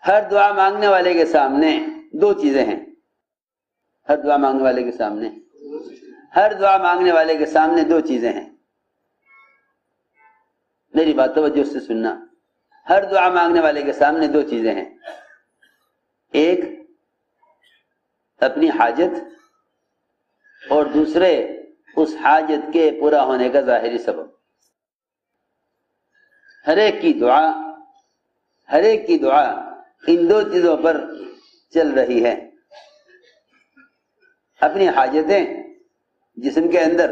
ہر دعا مانگنے والے کے سامنے دو چیزیں ہیں. ہر دعا مانگنے والے کے سامنے دو چیزیں ہیں. میری بات توجہ سے سننا. ہر دعا مانگنے والے کے سامنے دو چیزیں ہیں. ایک اپنی حاجت اور دوسرے اس حاجت کے پورا ہونے کا ظاہری سبب. ہر ایک کی دعا ان دو چیزوں پر چل رہی ہے. اپنی حاجتیں جسم کے اندر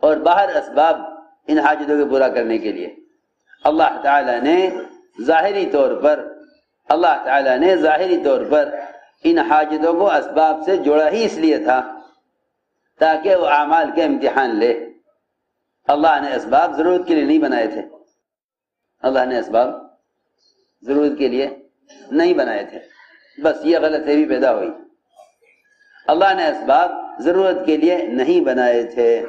اور باہر اسباب ان حاجتوں کو پورا کرنے کے لیے اللہ تعالیٰ نے ظاہری طور پر ان حاجتوں کو اسباب سے جوڑا ہی اس لیے تھا تاکہ وہ اعمال کے امتحان لے. اللہ نے اسباب ضرورت کے لیے نہیں بنائے تھے. بس یہ غلط فہمی پیدا ہوئی. اللہ نے اسباب ضرورت کے لیے نہیں بنائے تھے.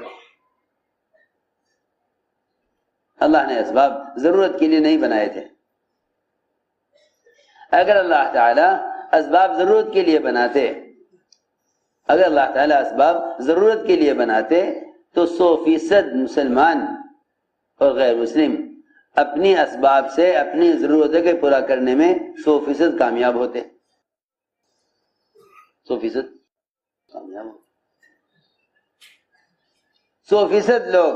اگر اللہ تعالیٰ اسباب ضرورت کے لیے بناتے تو 100% مسلمان اور غیر مسلم اپنی اسباب سے اپنی ضرورتوں کے پورا کرنے میں 100% کامیاب ہوتے. 100% لوگ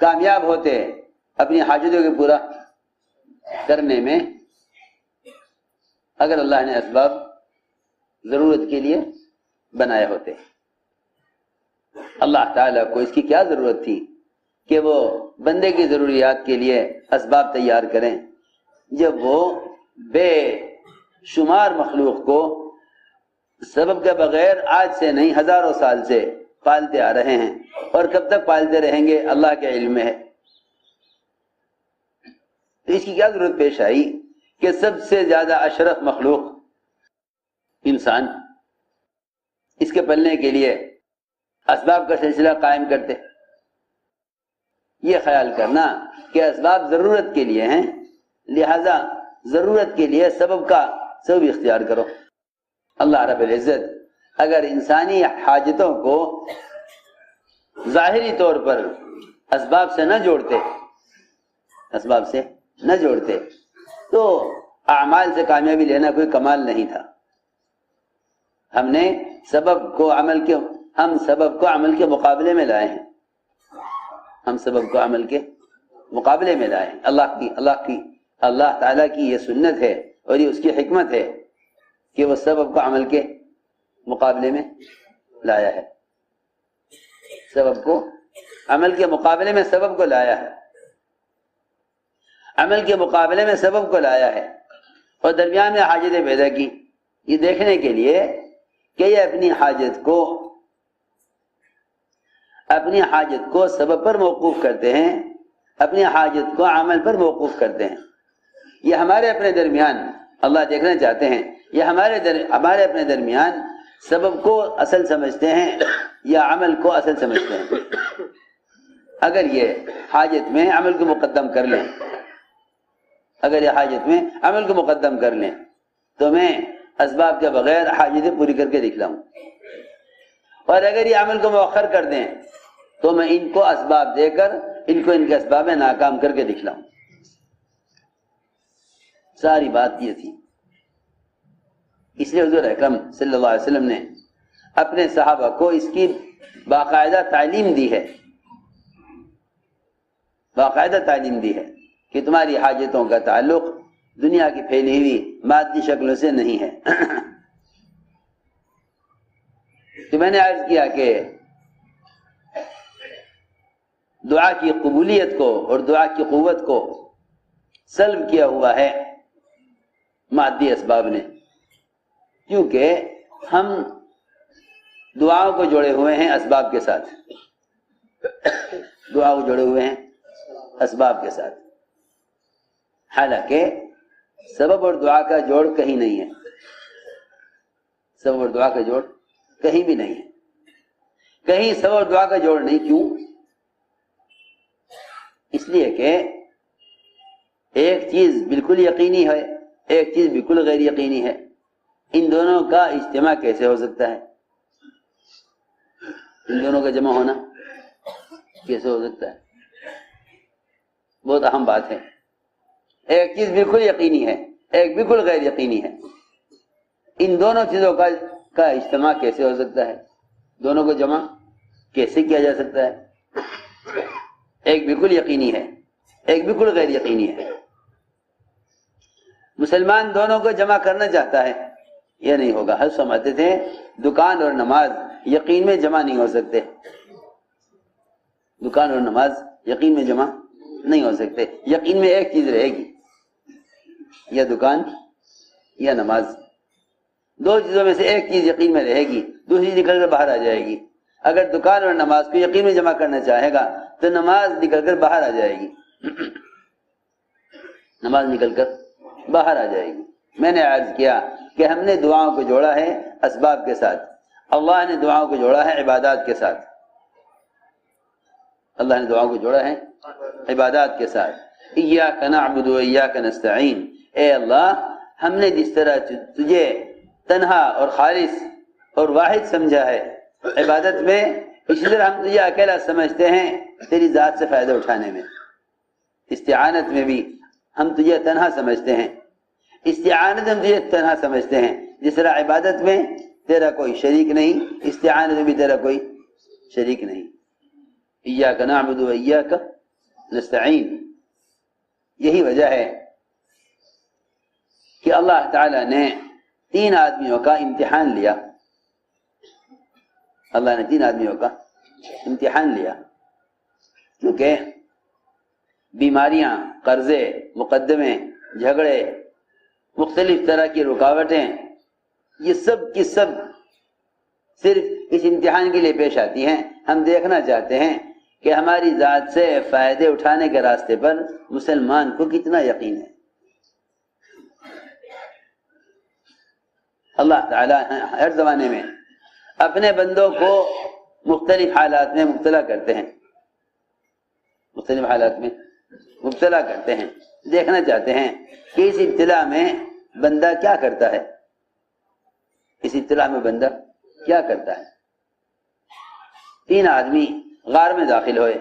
کامیاب ہوتے اپنی حاجتوں کے پورا کرنے میں اگر اللہ نے اسباب ضرورت کے لیے بنائے ہوتے. اللہ تعالیٰ کو اس کی کیا ضرورت تھی کہ وہ بندے کی ضروریات کے لیے اسباب تیار کریں جب وہ بے شمار مخلوق کو سبب کے بغیر آج سے نہیں ہزاروں سال سے پالتے آ رہے ہیں اور کب تک پالتے رہیں گے اللہ کے علم میں ہے. تو اس کی کیا ضرورت پیش آئی کہ سب سے زیادہ اشرف مخلوق انسان اس کے پلنے کے لیے اسباب کا سلسلہ قائم کرتے. یہ خیال کرنا کہ اسباب ضرورت کے لیے ہیں لہذا ضرورت کے لیے سبب اختیار کرو. اللہ رب العزت اگر انسانی حاجتوں کو ظاہری طور پر اسباب سے نہ جوڑتے تو اعمال سے کامیابی لینا کوئی کمال نہیں تھا. ہم سبب کو عمل کے مقابلے میں لائے ہیں. اللہ تعالیٰ کی یہ سنت ہے اور یہ اس کی حکمت ہے کہ وہ سبب کو عمل کے مقابلے میں لایا ہے. سبب کو عمل کے مقابلے میں سبب کو لایا ہے اور درمیان میں حاجتیں پیدا کی یہ دیکھنے کے لیے کہ یہ اپنی حاجت کو سبب پر موقوف کرتے ہیں, اپنی حاجت کو عمل پر موقوف کرتے ہیں. یہ ہمارے اپنے درمیان اللہ دیکھنا چاہتے ہیں یہ ہمارے اپنے درمیان سبب کو اصل سمجھتے ہیں یا عمل کو اصل سمجھتے ہیں. اگر یہ حاجت میں عمل کو مقدم کر لیں تو میں اسباب کے بغیر حاجتیں پوری کر کے دکھلاؤں, اور اگر یہ عمل کو مؤخر کر دیں تو میں ان کو اسباب دے کر ان کے اسباب میں ناکام کر کے دکھلاؤں. ساری بات یہ تھی. اس لیے حضور اکرم صلی اللہ علیہ وسلم نے اپنے صحابہ کو اس کی باقاعدہ تعلیم دی ہے کہ تمہاری حاجتوں کا تعلق دنیا کی پھیلی ہوئی مادی شکلوں سے نہیں ہے. تو میں نے عرض کیا کہ دعا کی قبولیت کو اور دعا کی قوت کو سلب کیا ہوا ہے مادی اسباب نے, کیونکہ ہم دعاؤں کو جوڑے ہوئے ہیں اسباب کے ساتھ. حالانکہ سبب اور دعا کا جوڑ کہیں نہیں ہے, کہیں بھی نہیں ہے. کہیں سبب اور دعا کا جوڑ نہیں. کیوں؟ اس لیے کہ ایک چیز بالکل یقینی ہے ایک چیز بالکل غیر یقینی ہے. ان دونوں کا اجتماع کیسے ہو سکتا ہے؟ ان دونوں کا جمع ہونا کیسے ہو سکتا ہے؟ بہت اہم بات ہے. ایک چیز بالکل یقینی ہے، ایک بالکل غیر یقینی ہے. ان دونوں چیزوں کا اجتماع کیسے ہو سکتا ہے؟ دونوں کو جمع کیسے کیا جا سکتا ہے؟ ایک بالکل یقینی ہے، ایک بالکل غیر یقینی ہے. مسلمان دونوں کو جمع کرنا چاہتا ہے، یہ نہیں ہوگا. حضرت فرماتے تھے دکان اور نماز یقین میں جمع نہیں ہو سکتے. دکان اور نماز یقین میں جمع نہیں ہو سکتے. یقین میں ایک چیز رہے گی، یا دکان یا نماز. دو چیزوں میں سے ایک چیز یقین میں رہے گی، دوسری نکل کر باہر آ جائے گی. اگر دکان اور نماز کو یقین میں جمع کرنا چاہے گا تو نماز نکل کر باہر آ جائے گی. نماز نکل کر باہر آ جائے گی. میں نے عرض کیا کہ ہم نے دعاؤں کو جوڑا ہے اسباب کے ساتھ، اللہ نے دعاؤں کو جوڑا ہے عبادات کے ساتھ. اللہ نے دعاؤں کو جوڑا ہے عبادات کے ساتھ. ایاک نعبد و ایاک نستعین، اے اللہ ہم نے جس طرح تجھے تنہا اور خالص اور واحد سمجھا ہے عبادت میں، اسی طرح ہم تجھے اکیلا سمجھتے ہیں تیری ذات سے فائدہ اٹھانے میں. استعانت میں بھی ہم تجھے تنہا سمجھتے ہیں، استعانت ہم تجھے تنہا سمجھتے ہیں. جس طرح عبادت میں تیرا کوئی شریک نہیں، استعانت میں بھی تیرا کوئی شریک نہیں. ایاک نعبد و ایاک نستعین. یہی وجہ ہے کہ اللہ تعالی نے 3 آدمیوں کا امتحان لیا. اللہ نے 3 آدمیوں کا امتحان لیا کیونکہ بیماریاں، قرضے، مقدمے، جھگڑے، مختلف طرح کی رکاوٹیں، یہ سب کی سب صرف اس امتحان کے لیے پیش آتی ہیں. ہم دیکھنا چاہتے ہیں کہ ہماری ذات سے فائدے اٹھانے کے راستے پر مسلمان کو کتنا یقین ہے. اللہ تعالیٰ ہر زمانے میں اپنے بندوں کو مختلف حالات میں مبتلا کرتے ہیں، مختلف حالات میں مبتلا کرتے ہیں. دیکھنا چاہتے ہیں کہ اس ابتلا میں بندہ کیا کرتا ہے، اس ابتلا میں بندہ کیا کرتا ہے. 3 آدمی غار میں داخل ہوئے،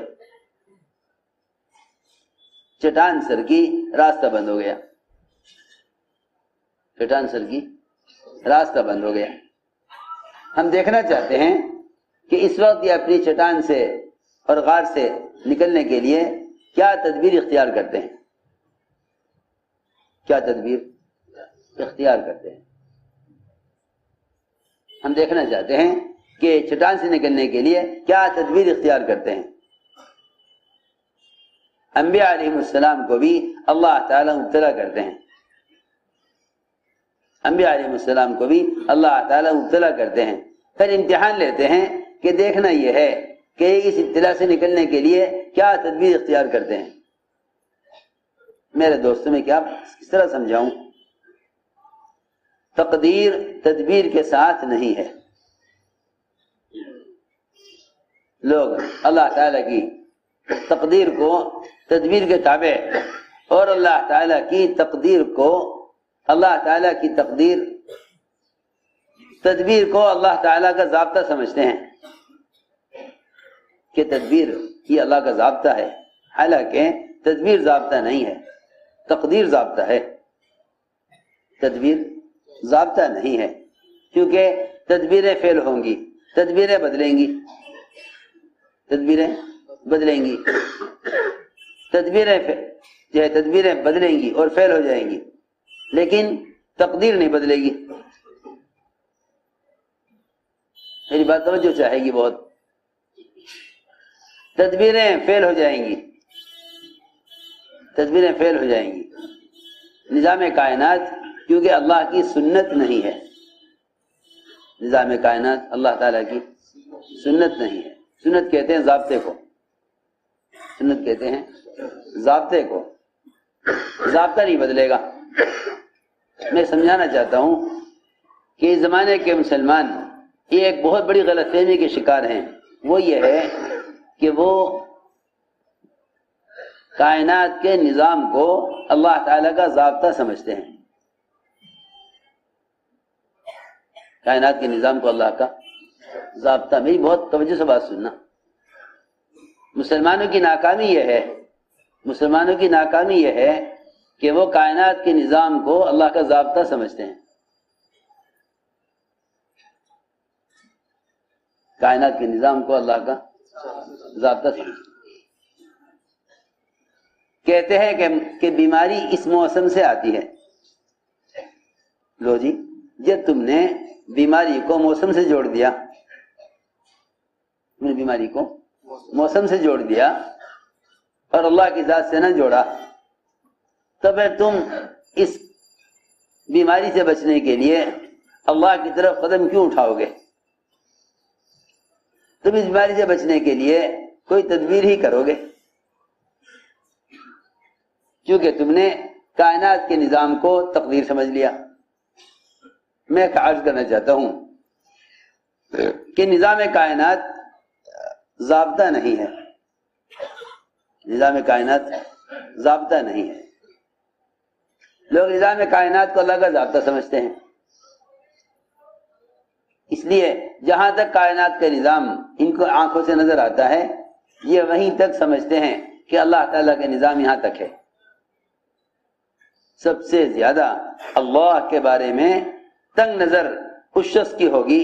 چٹان سر کی راستہ بند ہو گیا. چٹان سر کی راستہ بند ہو گیا. ہم دیکھنا چاہتے ہیں کہ اس وقت یہ اپنی چٹان سے اور غار سے نکلنے کے لیے کیا تدبیر اختیار کرتے ہیں، کیا تدبیر اختیار کرتے ہیں. ہم دیکھنا چاہتے ہیں کہ چٹان سے نکلنے کے لیے کیا تدبیر اختیار کرتے ہیں. انبیاء علیہ السلام کو بھی اللہ تعالیٰ مبتلا کرتے ہیں. انبیاء علیہ السلام کو بھی اللہ تعالیٰ مبتلا کرتے ہیں، پھر امتحان لیتے ہیں کہ دیکھنا یہ ہے کہ اس ابتلا سے نکلنے کے لیے کیا تدبیر اختیار کرتے ہیں. میرے دوستوں میں کیا کس طرح سمجھاؤں؟ تقدیر تدبیر کے ساتھ نہیں ہے. لوگ اللہ تعالیٰ کی تقدیر کو تدبیر کے تابع اور اللہ تعالیٰ کی تقدیر کو، اللہ تعالیٰ کی تدبیر کو اللہ تعالیٰ کا ضابطہ سمجھتے ہیں کہ تدبیر یہ اللہ کا ضابطہ ہے. حالانکہ تدبیر ضابطہ نہیں ہے، تقدیر ضابطہ ہے. تدبیر ضابطہ نہیں ہے کیونکہ تدبیریں فیل ہوں گی، تدبیریں بدلیں گی، تدبیریں بدلیں گی، تدبیریں بدلیں گی اور فیل ہو جائیں گی، لیکن تقدیر نہیں بدلے گی. میری بات توجہ چاہے گی بہت. تدبیریں فیل ہو جائیں گی، تدبیریں فیل ہو جائیں گی. نظام کائنات کیونکہ اللہ کی سنت نہیں ہے، نظام کائنات اللہ تعالیٰ کی سنت نہیں ہے. سنت کہتے ہیں ضابطے کو، سنت کہتے ہیں ضابطے کو. ضابطہ نہیں بدلے گا. میں سمجھانا چاہتا ہوں کہ اس زمانے کے مسلمان یہ ایک بہت بڑی غلط فہمی کے شکار ہیں. وہ یہ ہے کہ وہ کائنات کے نظام کو اللہ تعالیٰ کا ضابطہ سمجھتے ہیں. کائنات کے نظام کو اللہ کا ضابطہ. میری بہت توجہ سے بات سننا. مسلمانوں کی ناکامی یہ ہے کہ وہ کائنات کے نظام کو اللہ کا ضابطہ سمجھتے ہیں. کائنات کے نظام کو اللہ کا ضابطہ سمجھتے ہیں. کہتے ہیں کہ بیماری اس موسم سے آتی ہے. لو جی، جب تم نے بیماری کو موسم سے جوڑ دیا، تم نے بیماری کو موسم سے جوڑ دیا اور اللہ کی ذات سے نہ جوڑا، تو پھر تم اس بیماری سے بچنے کے لیے اللہ کی طرف قدم کیوں اٹھاؤ گے؟ تم اس بیماری سے بچنے کے لیے کوئی تدبیر ہی کرو گے، کیونکہ تم نے کائنات کے نظام کو تقدیر سمجھ لیا. میں عرض کرنا چاہتا ہوں کہ نظام کائنات ضابطہ نہیں ہے. نظام کائنات ضابطہ نہیں ہے. لوگ نظام کائنات کو اللہ کا ضابطہ سمجھتے ہیں. اس لیے جہاں تک کائنات کا نظام ان کو آنکھوں سے نظر آتا ہے، یہ وہیں تک سمجھتے ہیں کہ اللہ تعالیٰ کا نظام یہاں تک ہے. سب سے زیادہ اللہ کے بارے میں تنگ نظر اس شخص کی ہوگی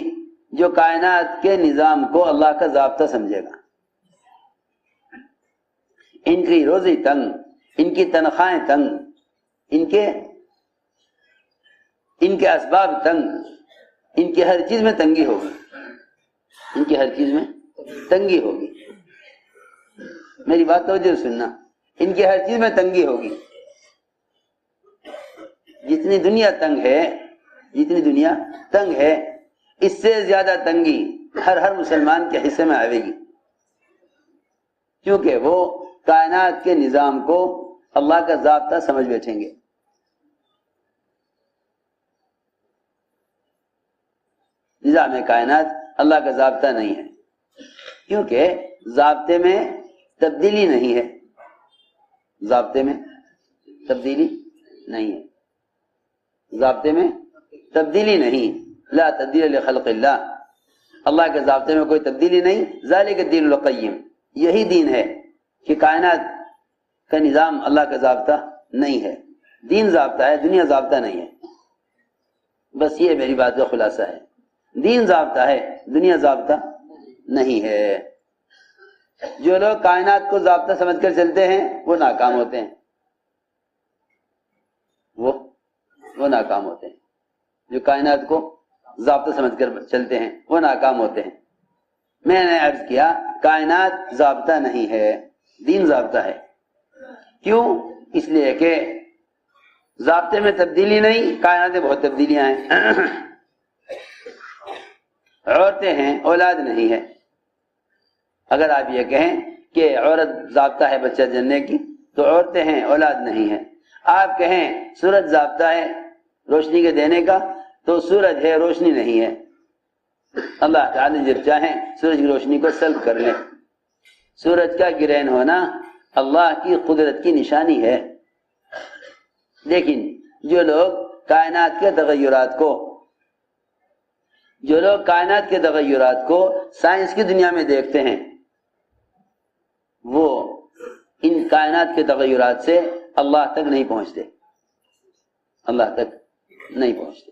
جو کائنات کے نظام کو اللہ کا ضابطہ سمجھے گا. ان کی روزی تنگ، ان کی تنخواہیں تنگ، ان کے اسباب تنگ، ان کی ہر چیز میں تنگی ہوگی. ان کی ہر چیز میں تنگی ہوگی. میری بات توجہ سننا. ان کی ہر چیز میں تنگی ہوگی. جتنی دنیا تنگ ہے اس سے زیادہ تنگی ہر مسلمان کے حصے میں آئے گی، کیونکہ وہ کائنات کے نظام کو اللہ کا ضابطہ سمجھ بیٹھیں گے. نظام کائنات اللہ کا ضابطہ نہیں ہے، کیونکہ ضابطے میں تبدیلی نہیں ہے. ضابطے میں تبدیلی نہیں ہے. ضابطے میں تبدیلی نہیں. لا تبدیل لخلق اللہ. اللہ کے ضابطے میں کوئی تبدیلی نہیں. ذالک الدین القیم. یہی دین ہے کہ کائنات کا نظام اللہ کا ضابطہ نہیں ہے. دین ضابطہ ہے، دنیا ضابطہ نہیں ہے. بس یہ میری بات کا خلاصہ ہے. دین ضابطہ ہے، دنیا ضابطہ نہیں ہے. جو لوگ کائنات کو ضابطہ سمجھ کر چلتے ہیں وہ ناکام ہوتے ہیں. وہ ناکام ہوتے ہیں. جو کائنات کو ضابطہ سمجھ کر چلتے ہیں وہ ناکام ہوتے ہیں. میں نے عرض کیا کائنات ضابطہ نہیں ہے، دین ضابطہ ہے. کیوں؟ اس لیے کہ ضابطے میں تبدیلی نہیں. کائنات میں بہت تبدیلیاں ہیں. عورتیں ہیں، اولاد نہیں ہے. اگر آپ یہ کہیں کہ عورت ضابطہ ہے بچہ جننے کی، تو عورتیں ہیں، اولاد نہیں ہے. آپ کہیں سورج ضابطہ ہے روشنی کے دینے کا، تو سورج ہے، روشنی نہیں ہے. اللہ تعالی جب چاہیں سورج کی روشنی کو سلب کر لیں. سورج کا گرہن ہونا اللہ کی قدرت کی نشانی ہے. لیکن جو لوگ کائنات کے تغیرات کو سائنس کی دنیا میں دیکھتے ہیں، وہ ان کائنات کے تغیرات سے اللہ تک نہیں پہنچتے. اللہ تک نہیں پہنچتے.